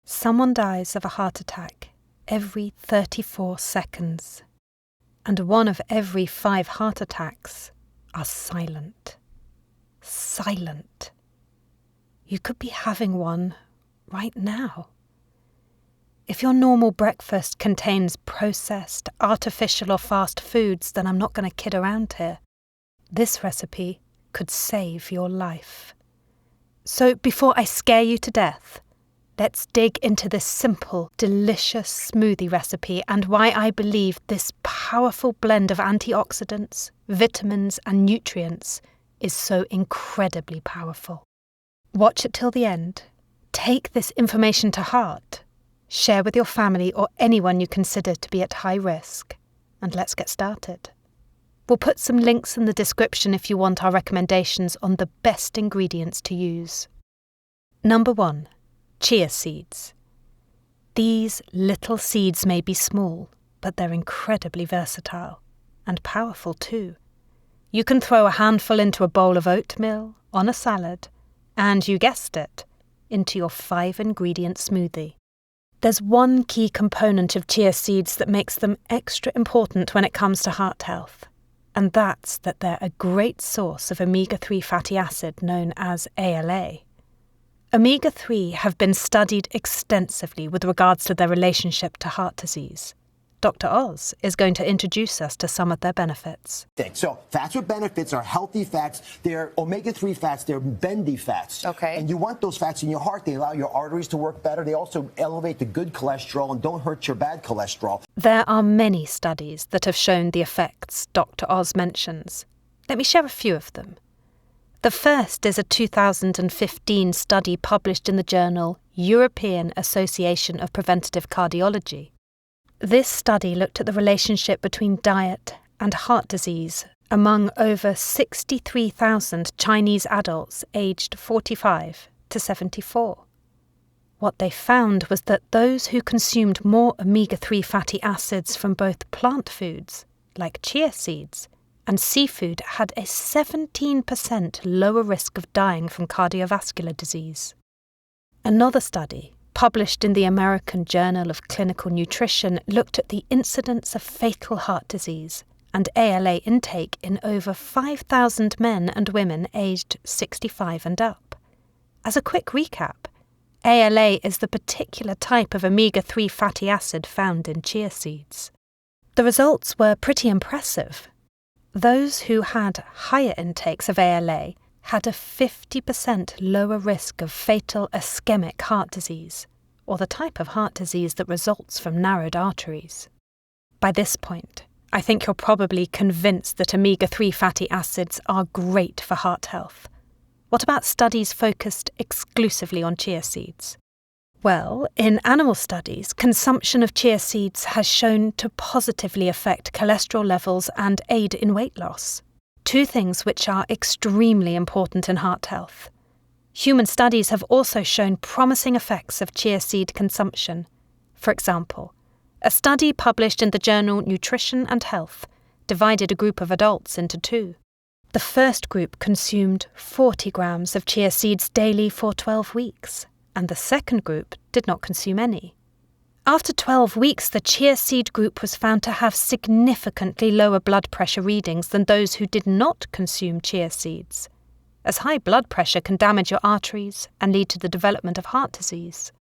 Someone dies of a heart attack every 34 seconds, and 1 of every 5 heart attacks are silent. Silent. You could be having one right now. If your normal breakfast contains processed, artificial or fast foods, then I'm not going to kid around here. This recipe could save your life. So before I scare you to death, let's dig into this simple, delicious smoothie recipe and why I believe this powerful blend of antioxidants, vitamins and nutrients is so incredibly powerful. Watch it till the end. Take this information to heart. Share with your family or anyone you consider to be at high risk. And let's get started. We'll put some links in the description if you want our recommendations on the best ingredients to use. Number 1. Chia seeds. These little seeds may be small, but they're incredibly versatile and powerful too. You can throw a handful into a bowl of oatmeal, on a salad, and you guessed it, into your 5-ingredient smoothie. There's one key component of chia seeds that makes them extra important when it comes to heart health, and that's that they're a great source of omega-3 fatty acid known as ALA. Omega-3 have been studied extensively with regards to their relationship to heart disease. Dr. Oz is going to introduce us to some of their benefits. So fats with benefits are healthy fats. They're omega-3 fats. They're bendy fats. Okay. And you want those fats in your heart. They allow your arteries to work better. They also elevate the good cholesterol and don't hurt your bad cholesterol. There are many studies that have shown the effects Dr. Oz mentions. Let me share a few of them. The first is a 2015 study published in the journal European Association of Preventative Cardiology. This study looked at the relationship between diet and heart disease among over 63,000 Chinese adults aged 45 to 74. What they found was that those who consumed more omega-3 fatty acids from both plant foods, like chia seeds, and seafood had a 17% lower risk of dying from cardiovascular disease. Another study, published in the American Journal of Clinical Nutrition, looked at the incidence of fatal heart disease and ALA intake in over 5,000 men and women aged 65 and up. As a quick recap, ALA is the particular type of omega-3 fatty acid found in chia seeds. The results were pretty impressive. Those who had higher intakes of ALA had a 50% lower risk of fatal ischemic heart disease, or the type of heart disease that results from narrowed arteries. By this point, I think you're probably convinced that omega-3 fatty acids are great for heart health. What about studies focused exclusively on chia seeds? Well, in animal studies, consumption of chia seeds has shown to positively affect cholesterol levels and aid in weight loss. 2 things which are extremely important in heart health. Human studies have also shown promising effects of chia seed consumption. For example, a study published in the journal Nutrition and Health divided a group of adults into 2. The first group consumed 40 grams of chia seeds daily for 12 weeks, and the second group did not consume any. After 12 weeks, the chia seed group was found to have significantly lower blood pressure readings than those who did not consume chia seeds, as high blood pressure can damage your arteries and lead to the development of heart disease.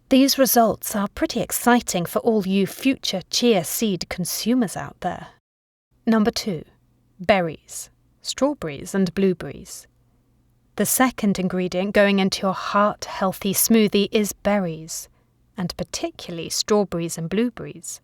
These results are pretty exciting for all you future chia seed consumers out there. Number 2. Berries, strawberries and blueberries. The second ingredient going into your heart-healthy smoothie is berries, and particularly strawberries and blueberries.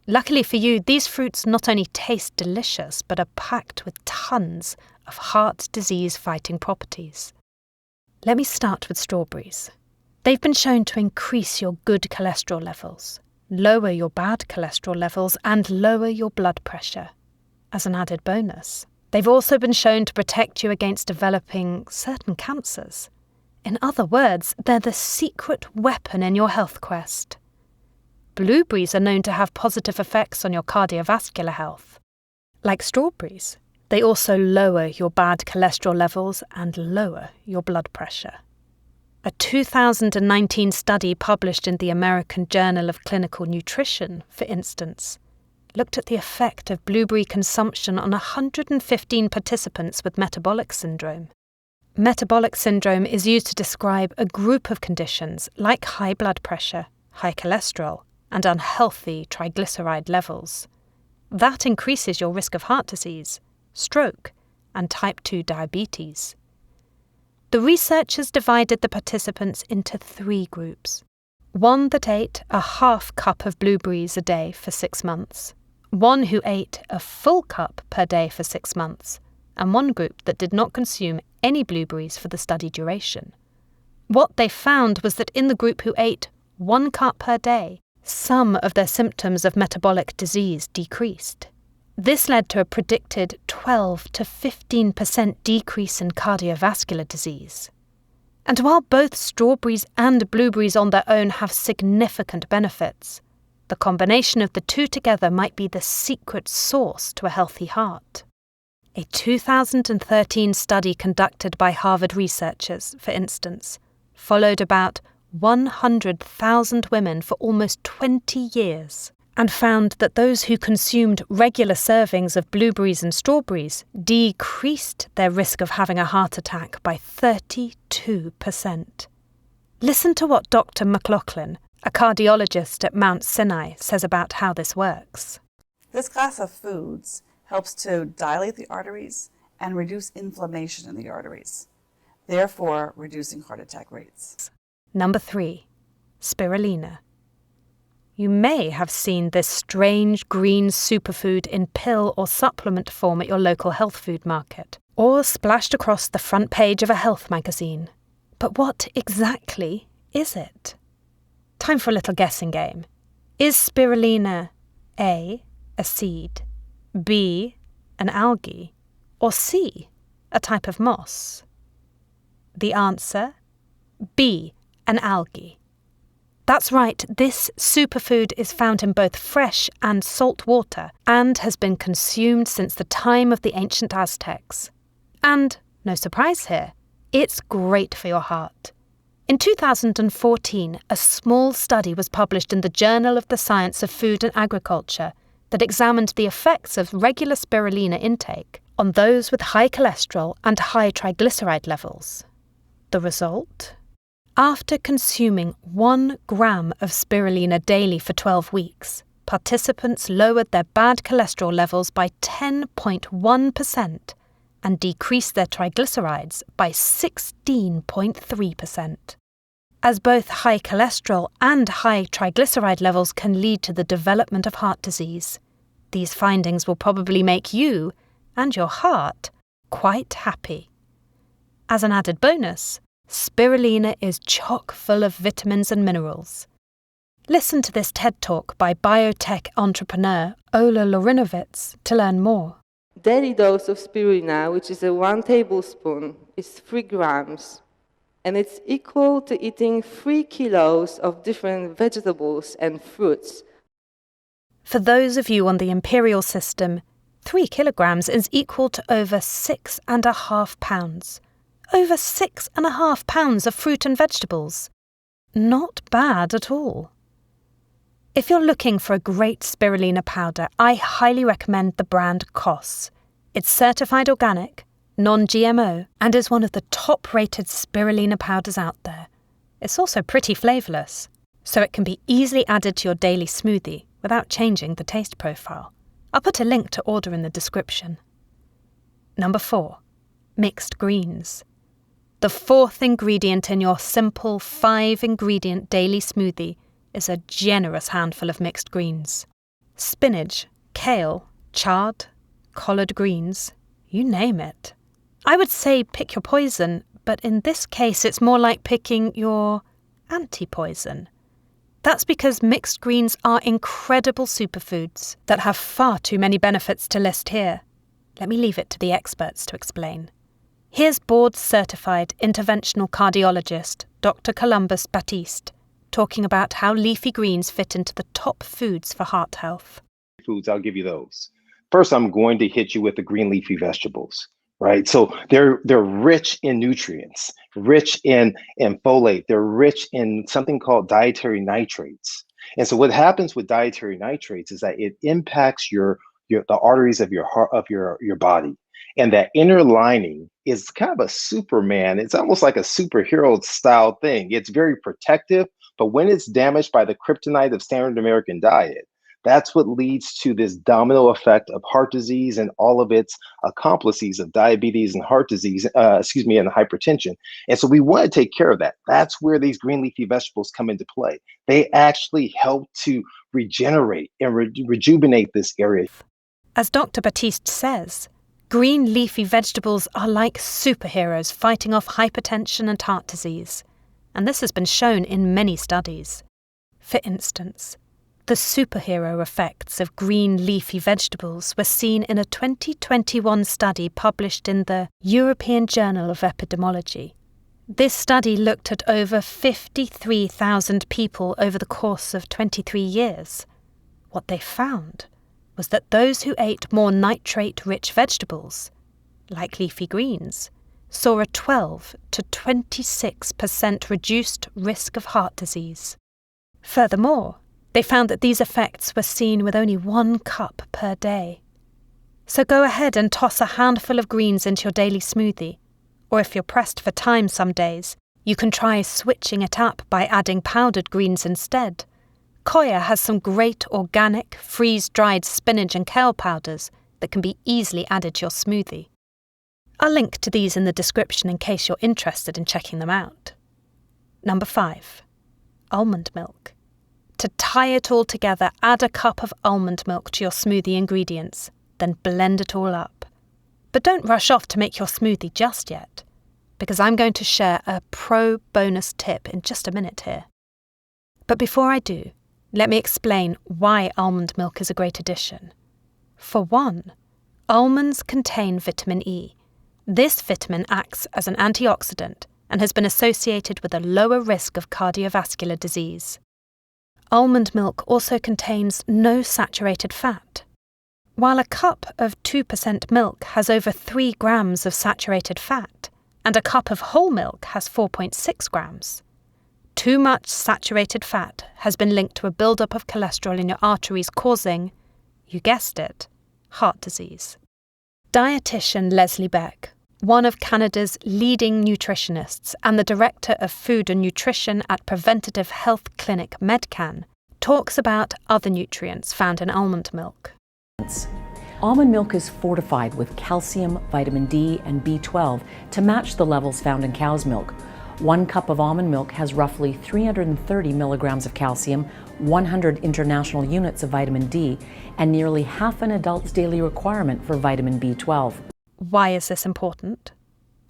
Luckily for you, these fruits not only taste delicious, but are packed with tons of heart disease-fighting properties. Let me start with strawberries. They've been shown to increase your good cholesterol levels, lower your bad cholesterol levels, and lower your blood pressure. As an added bonus, they've also been shown to protect you against developing certain cancers. In other words, they're the secret weapon in your health quest. Blueberries are known to have positive effects on your cardiovascular health. Like strawberries, they also lower your bad cholesterol levels and lower your blood pressure. A 2019 study published in the American Journal of Clinical Nutrition, for instance, looked at the effect of blueberry consumption on 115 participants with metabolic syndrome. Metabolic syndrome is used to describe a group of conditions like high blood pressure, high cholesterol, and unhealthy triglyceride levels. That increases your risk of heart disease, stroke, and type 2 diabetes. The researchers divided the participants into 3 groups. One that ate a half cup of blueberries a day for 6 months, one who ate a full cup per day for 6 months, and one group that did not consume any blueberries for the study duration. What they found was that in the group who ate 1 cup per day, some of their symptoms of metabolic disease decreased. This led to a predicted 12 to 15% decrease in cardiovascular disease. And while both strawberries and blueberries on their own have significant benefits, the combination of the two together might be the secret sauce to a healthy heart. A 2013 study conducted by Harvard researchers, for instance, followed about 100,000 women for almost 20 years and found that those who consumed regular servings of blueberries and strawberries decreased their risk of having a heart attack by 32%. Listen to what Dr. McLaughlin, a cardiologist at Mount Sinai, says about how this works. This class of foods helps to dilate the arteries and reduce inflammation in the arteries, therefore reducing heart attack rates. Number 3, spirulina. You may have seen this strange green superfood in pill or supplement form at your local health food market, or splashed across the front page of a health magazine. But what exactly is it? Time for a little guessing game. Is spirulina A, a seed, B, an algae, or C, a type of moss? The answer? B, an algae. That's right, this superfood is found in both fresh and salt water and has been consumed since the time of the ancient Aztecs. And, no surprise here, it's great for your heart. In 2014, a small study was published in the Journal of the Science of Food and Agriculture that examined the effects of regular spirulina intake on those with high cholesterol and high triglyceride levels. The result? After consuming 1 gram of spirulina daily for 12 weeks, participants lowered their bad cholesterol levels by 10.1% and decreased their triglycerides by 16.3%. As both high cholesterol and high triglyceride levels can lead to the development of heart disease, these findings will probably make you and your heart quite happy. As an added bonus, spirulina is chock full of vitamins and minerals. Listen to this TED Talk by biotech entrepreneur Ola Lorinovitz to learn more. Daily dose of spirulina, which is 1 tablespoon, is 3 grams, and it's equal to eating 3 kilos of different vegetables and fruits. For those of you on the imperial system, 3 kilograms is equal to over 6.5 pounds. Over 6.5 pounds of fruit and vegetables. Not bad at all. If you're looking for a great spirulina powder, I highly recommend the brand Koss. It's certified organic, non-GMO, and is one of the top-rated spirulina powders out there. It's also pretty flavourless, so it can be easily added to your daily smoothie without changing the taste profile. I'll put a link to order in the description. Number 4. Mixed greens. The 4th ingredient in your simple 5-ingredient daily smoothie is a generous handful of mixed greens. Spinach, kale, chard, collard greens, you name it. I would say pick your poison, but in this case it's more like picking your anti-poison. That's because mixed greens are incredible superfoods that have far too many benefits to list here. Let me leave it to the experts to explain. Here's board-certified interventional cardiologist Dr. Columbus Batiste talking about how leafy greens fit into the top foods for heart health. Foods, I'll give you those. First, I'm going to hit you with the green leafy vegetables. right? So they're rich in nutrients, rich in folate. They're rich in something called dietary nitrates. And so what happens with dietary nitrates is that it impacts the arteries of your heart, of your body. And that inner lining is kind of a Superman. It's almost like a superhero style thing. It's very protective, but when it's damaged by the kryptonite of standard American diet, that's what leads to this domino effect of heart disease and all of its accomplices of diabetes and heart disease, and hypertension. And so we want to take care of that. That's where these green leafy vegetables come into play. They actually help to regenerate and rejuvenate this area. As Dr. Batiste says, green leafy vegetables are like superheroes fighting off hypertension and heart disease, and this has been shown in many studies. For instance, the superhero effects of green leafy vegetables were seen in a 2021 study published in the European Journal of Epidemiology. This study looked at over 53,000 people over the course of 23 years. What they found was that those who ate more nitrate-rich vegetables, like leafy greens, saw a 12 to 26% reduced risk of heart disease. Furthermore, they found that these effects were seen with only 1 cup per day. So go ahead and toss a handful of greens into your daily smoothie, or if you're pressed for time some days, you can try switching it up by adding powdered greens instead. Koya has some great organic, freeze-dried spinach and kale powders that can be easily added to your smoothie. I'll link to these in the description in case you're interested in checking them out. Number 5. Almond milk. To tie it all together, add a cup of almond milk to your smoothie ingredients, then blend it all up. But don't rush off to make your smoothie just yet, because I'm going to share a pro bonus tip in just a minute here. But before I do, let me explain why almond milk is a great addition. For one, almonds contain vitamin E. This vitamin acts as an antioxidant and has been associated with a lower risk of cardiovascular disease. Almond milk also contains no saturated fat. While a cup of 2% milk has over 3 grams of saturated fat, and a cup of whole milk has 4.6 grams, too much saturated fat has been linked to a buildup of cholesterol in your arteries causing, you guessed it, heart disease. Dietitian Leslie Beck, one of Canada's leading nutritionists and the director of food and nutrition at preventative health clinic Medcan, talks about other nutrients found in almond milk. Almond milk is fortified with calcium, vitamin D, and B12 to match the levels found in cow's milk. 1 cup of almond milk has roughly 330 milligrams of calcium, 100 international units of vitamin D, and nearly half an adult's daily requirement for vitamin B12. Why is this important?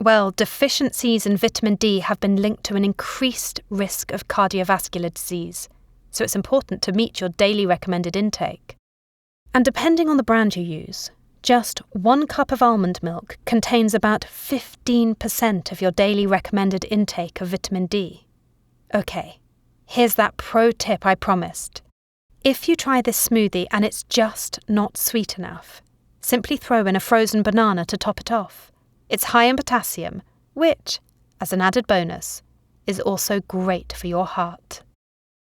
Well, deficiencies in vitamin D have been linked to an increased risk of cardiovascular disease, so it's important to meet your daily recommended intake. And depending on the brand you use, just 1 cup of almond milk contains about 15% of your daily recommended intake of vitamin D. Okay, here's that pro tip I promised. If you try this smoothie and it's just not sweet enough, simply throw in a frozen banana to top it off. It's high in potassium, which, as an added bonus, is also great for your heart.